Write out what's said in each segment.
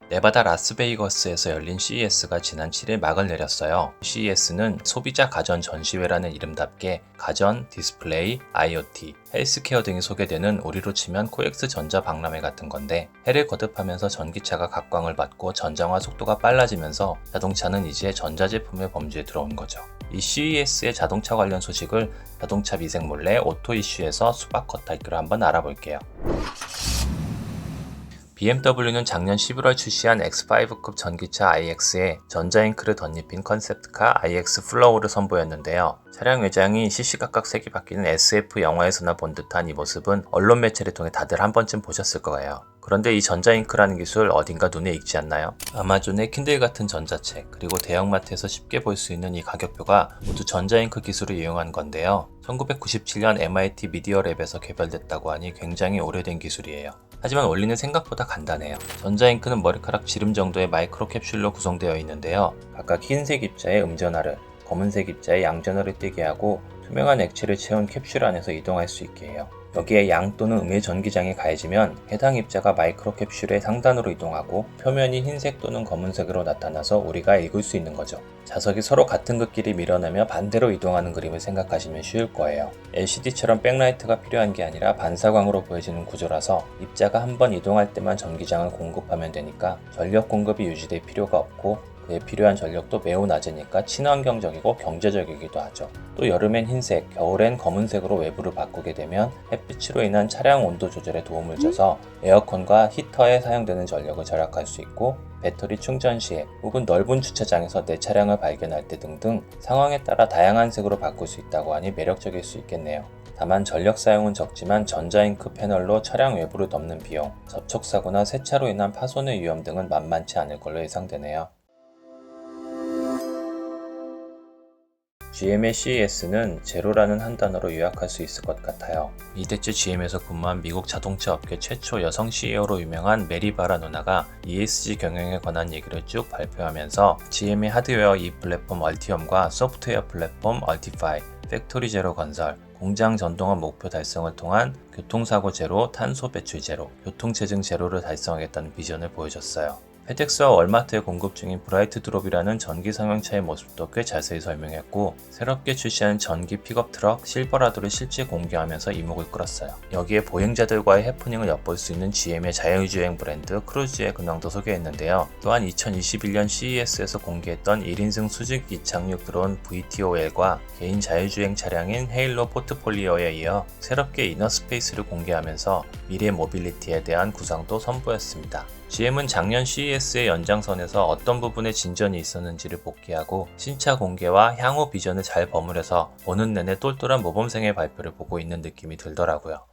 네바다 라스베이거스에서 열린 CES가 지난 7일 막을 내렸어요. CES는 소비자 가전 전시회라는 이름답게 가전, 디스플레이, IoT, 헬스케어 등이 소개되는 우리로 치면 코엑스 전자 박람회 같은 건데, 해를 거듭하면서 전기차가 각광을 받고 전장화 속도가 빨라지면서 자동차는 이제 전자제품의 범주에 들어온 거죠. 이 CES의 자동차 관련 소식을 자동차 미생 몰래 오토 이슈에서 수박 겉핥기로 한번 알아볼게요. BMW는 작년 11월 출시한 X5급 전기차 iX에 전자잉크를 덧입힌 컨셉트카 iX 플로우를 선보였는데요. 차량 외장이 시시각각 색이 바뀌는 SF 영화에서나 본 듯한 이 모습은 언론 매체를 통해 다들 한 번쯤 보셨을 거예요. 그런데 이 전자잉크라는 기술 어딘가 눈에 익지 않나요? 아마존의 킨들 같은 전자책, 그리고 대형마트에서 쉽게 볼 수 있는 이 가격표가 모두 전자잉크 기술을 이용한 건데요. 1997년 MIT 미디어 랩에서 개발됐다고 하니 굉장히 오래된 기술이에요. 하지만 원리는 생각보다 간단해요. 전자잉크는 머리카락 지름 정도의 마이크로 캡슐로 구성되어 있는데요. 각각 흰색 입자에 음전화를, 검은색 입자에 양전화를 띄게 하고 투명한 액체를 채운 캡슐 안에서 이동할 수 있게 해요. 여기에 양 또는 음의 전기장이 가해지면 해당 입자가 마이크로 캡슐의 상단으로 이동하고 표면이 흰색 또는 검은색으로 나타나서 우리가 읽을 수 있는 거죠. 자석이 서로 같은 극끼리 밀어내며 반대로 이동하는 그림을 생각하시면 쉬울 거예요. LCD처럼 백라이트가 필요한 게 아니라 반사광으로 보여지는 구조라서 입자가 한번 이동할 때만 전기장을 공급하면 되니까 전력 공급이 유지될 필요가 없고, 그에 필요한 전력도 매우 낮으니까 친환경적이고 경제적이기도 하죠. 또 여름엔 흰색, 겨울엔 검은색으로 외부를 바꾸게 되면 햇빛으로 인한 차량 온도 조절에 도움을 줘서 에어컨과 히터에 사용되는 전력을 절약할 수 있고, 배터리 충전 시에 혹은 넓은 주차장에서 내 차량을 발견할 때 등등 상황에 따라 다양한 색으로 바꿀 수 있다고 하니 매력적일 수 있겠네요. 다만 전력 사용은 적지만 전자잉크 패널로 차량 외부를 덮는 비용, 접촉사고나 세차로 인한 파손의 위험 등은 만만치 않을 걸로 예상되네요. GM의 CES는 제로라는 한 단어로 요약할 수 있을 것 같아요. 이대째 GM에서 근무한 미국 자동차 업계 최초 여성 CEO로 유명한 메리 바라 누나가 ESG 경영에 관한 얘기를 쭉 발표하면서 GM의 하드웨어 E 플랫폼 얼티엄과 소프트웨어 플랫폼 얼티파이, 팩토리 제로 건설, 공장 전동화 목표 달성을 통한 교통사고 제로, 탄소 배출 제로, 교통체증 제로를 달성하겠다는 비전을 보여줬어요. 페덱스와 월마트에 공급 중인 브라이트 드롭이라는 전기 상용차의 모습도 꽤 자세히 설명했고, 새롭게 출시한 전기 픽업 트럭 실버라도를 실제 공개하면서 이목을 끌었어요. 여기에 보행자들과의 해프닝을 엿볼 수 있는 GM의 자율주행 브랜드 크루즈의 근황도 소개했는데요. 또한 2021년 CES에서 공개했던 1인승 수직 이착륙 드론 VTOL과 개인 자율주행 차량인 헤일로 포트폴리오에 이어 새롭게 이너스페이스를 공개하면서 미래 모빌리티에 대한 구상도 선보였습니다. GM은 작년 CES의 연장선에서 어떤 부분에 진전이 있었는지를 복귀하고 신차 공개와 향후 비전을 잘 버무려서 보는 내내 똘똘한 모범생의 발표를 보고 있는 느낌이 들더라고요.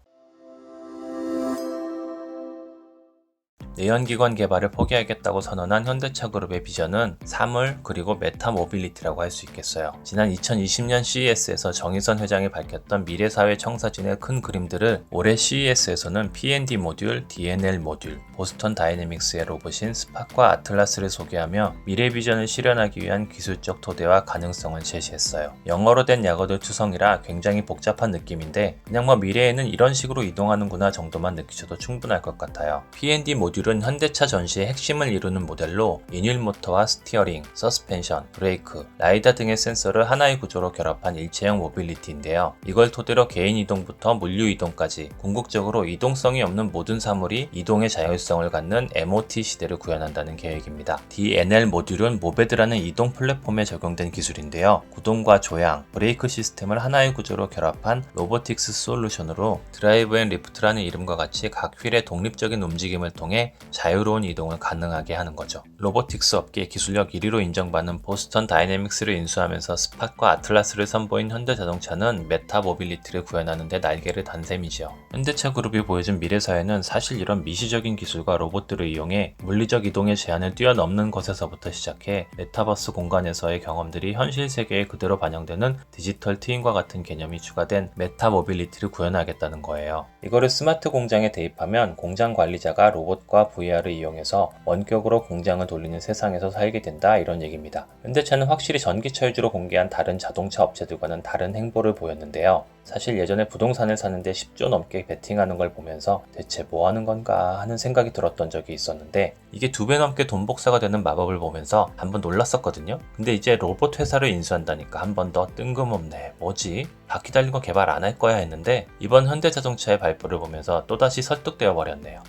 내연기관 개발을 포기하겠다고 선언한 현대차 그룹의 비전은 사물 그리고 메타 모빌리티라고 할 수 있겠어요. 지난 2020년 CES에서 정의선 회장이 밝혔던 미래사회 청사진의 큰 그림들을 올해 CES에서는 P&D 모듈, DNL 모듈, 보스턴 다이내믹스의 로봇인 스팟과 아틀라스를 소개하며 미래 비전을 실현하기 위한 기술적 토대와 가능성을 제시했어요. 영어로 된 약어들 투성이라 굉장히 복잡한 느낌인데 그냥 미래에는 이런 식으로 이동하는구나 정도만 느끼셔도 충분할 것 같아요. P&D 모듈은 현대차 전시의 핵심을 이루는 모델로 인율 모터와 스티어링, 서스펜션, 브레이크, 라이다 등의 센서를 하나의 구조로 결합한 일체형 모빌리티인데요. 이걸 토대로 개인 이동부터 물류 이동까지 궁극적으로 이동성이 없는 모든 사물이 이동의 자율성을 갖는 MOT 시대를 구현한다는 계획입니다. DNL 모듈은 모베드라는 이동 플랫폼에 적용된 기술인데요. 구동과 조향, 브레이크 시스템을 하나의 구조로 결합한 로보틱스 솔루션으로 드라이브 앤 리프트라는 이름과 같이 각 휠의 독립적인 움직임을 통해 자유로운 이동을 가능하게 하는 거죠. 로보틱스 업계 기술력 1위로 인정받는 보스턴 다이내믹스를 인수하면서 스팟과 아틀라스를 선보인 현대자동차는 메타 모빌리티를 구현하는 데 날개를 단 셈이죠. 현대차 그룹이 보여준 미래사회는 사실 이런 미시적인 기술과 로봇들을 이용해 물리적 이동의 제한을 뛰어넘는 것에서부터 시작해 메타버스 공간에서의 경험들이 현실 세계에 그대로 반영되는 디지털 트윈과 같은 개념이 추가된 메타 모빌리티를 구현하겠다는 거예요. 이거를 스마트 공장에 대입하면 공장 관리자가 로봇과 AR과 VR을 이용해서 원격으로 공장을 돌리는 세상에서 살게 된다 이런 얘기입니다. 현대차는 확실히 전기차 위주로 공개한 다른 자동차 업체들과는 다른 행보를 보였는데요. 사실 예전에 부동산을 사는데 10조 넘게 베팅하는 걸 보면서 대체 뭐 하는 건가 하는 생각이 들었던 적이 있었는데 이게 2배 넘게 돈 복사가 되는 마법을 보면서 한번 놀랐었거든요. 근데 이제 로봇 회사를 인수한다니까 한 번 더 뜬금없네. 뭐지? 바퀴 달린 거 개발 안 할 거야 했는데 이번 현대자동차의 발표를 보면서 또다시 설득되어 버렸네요.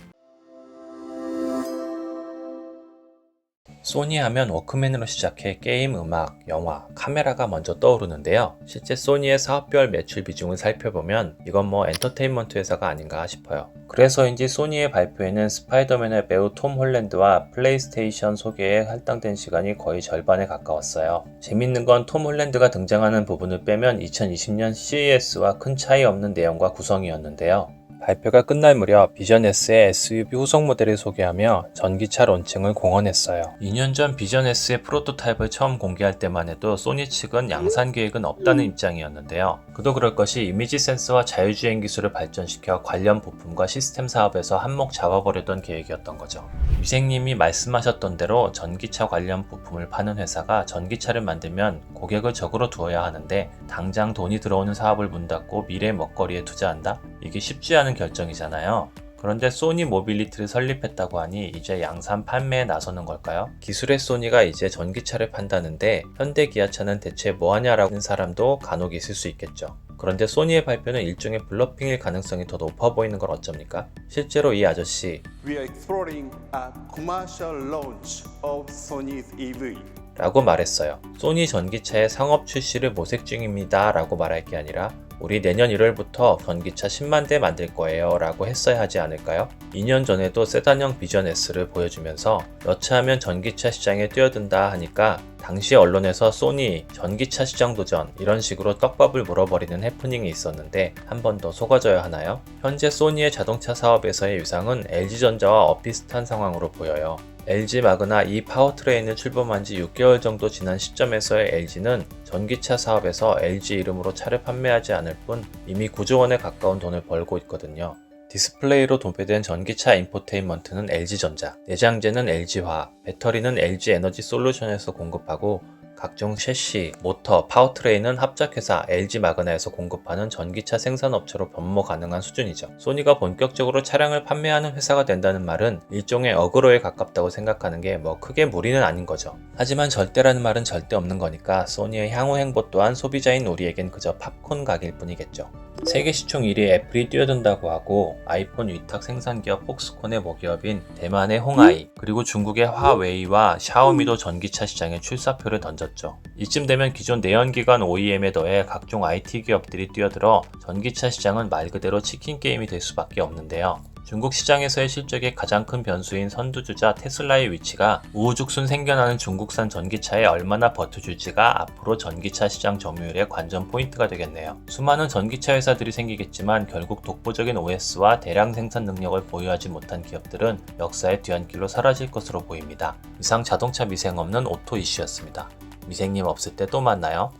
소니 하면 워크맨으로 시작해 게임, 음악, 영화, 카메라가 먼저 떠오르는데요. 실제 소니의 사업별 매출 비중을 살펴보면 이건 뭐 엔터테인먼트 회사가 아닌가 싶어요. 그래서인지 소니의 발표에는 스파이더맨의 배우 톰 홀랜드와 플레이스테이션 소개에 할당된 시간이 거의 절반에 가까웠어요. 재밌는 건 톰 홀랜드가 등장하는 부분을 빼면 2020년 CES와 큰 차이 없는 내용과 구성이었는데요. 발표가 끝날 무렵 비전 S의 SUV 후속 모델을 소개하며 전기차 론칭을 공언했어요. 2년 전 비전 S의 프로토타입을 처음 공개할 때만 해도 소니 측은 양산 계획은 없다는 입장이었는데요. 그도 그럴 것이 이미지 센서와 자율주행 기술을 발전시켜 관련 부품과 시스템 사업에서 한몫 잡아보려던 계획이었던 거죠. 위생님이 말씀하셨던 대로 전기차 관련 부품을 파는 회사가 전기차를 만들면 고객을 적으로 두어야 하는데 당장 돈이 들어오는 사업을 문 닫고 미래 먹거리에 투자한다? 이게 쉽지 않은 결정이잖아요. 그런데 소니 모빌리티를 설립했다고 하니 이제 양산 판매에 나서는 걸까요? 기술의 소니가 이제 전기차를 판다는데 현대 기아차는 대체 뭐하냐라는 사람도 간혹 있을 수 있겠죠. 그런데 소니의 발표는 일종의 블러핑일 가능성이 더 높아 보이는 걸 어쩝니까? 실제로 이 아저씨 We are exploring a commercial launch of Sony's EV. 라고 말했어요. 소니 전기차의 상업 출시를 모색 중입니다 라고 말할 게 아니라 우리 내년 1월부터 전기차 10만 대 만들 거예요 라고 했어야 하지 않을까요? 2년 전에도 세단형 비전 S를 보여주면서 여차하면 전기차 시장에 뛰어든다 하니까 당시 언론에서 소니 전기차 시장 도전 이런 식으로 떡밥을 물어버리는 해프닝이 있었는데 한 번 더 속아줘야 하나요? 현재 소니의 자동차 사업에서의 위상은 LG전자와 엇비슷한 상황으로 보여요. LG 마그나 이 파워트레인을 출범한 지 6개월 정도 지난 시점에서의 LG는 전기차 사업에서 LG 이름으로 차를 판매하지 않을 뿐 이미 9조 원에 가까운 돈을 벌고 있거든요. 디스플레이로 도배된 전기차 인포테인먼트는 LG전자, 내장재는 LG화학, 배터리는 LG에너지솔루션에서 공급하고 각종 셰시, 모터, 파워트레인은 합작회사 LG 마그나에서 공급하는 전기차 생산업체로 변모 가능한 수준이죠. 소니가 본격적으로 차량을 판매하는 회사가 된다는 말은 일종의 어그로에 가깝다고 생각하는 게 뭐 크게 무리는 아닌 거죠. 하지만 절대라는 말은 절대 없는 거니까 소니의 향후 행보 또한 소비자인 우리에겐 그저 팝콘 각일 뿐이겠죠. 세계 시총 1위에 애플이 뛰어든다고 하고 아이폰 위탁 생산기업 폭스콘의 모기업인 대만의 홍하이 그리고 중국의 화웨이와 샤오미도 전기차 시장에 출사표를 던졌죠. 이쯤 되면 기존 내연기관 OEM에 더해 각종 IT 기업들이 뛰어들어 전기차 시장은 말 그대로 치킨 게임이 될 수밖에 없는데요. 중국 시장에서의 실적의 가장 큰 변수인 선두주자 테슬라의 위치가 우후죽순 생겨나는 중국산 전기차에 얼마나 버텨줄지가 앞으로 전기차 시장 점유율의 관전 포인트가 되겠네요. 수많은 전기차 회사들이 생기겠지만 결국 독보적인 OS와 대량 생산 능력을 보유하지 못한 기업들은 역사의 뒤안길로 사라질 것으로 보입니다. 이상 자동차 미생 없는 오토 이슈였습니다. 미생님 없을 때 또 만나요.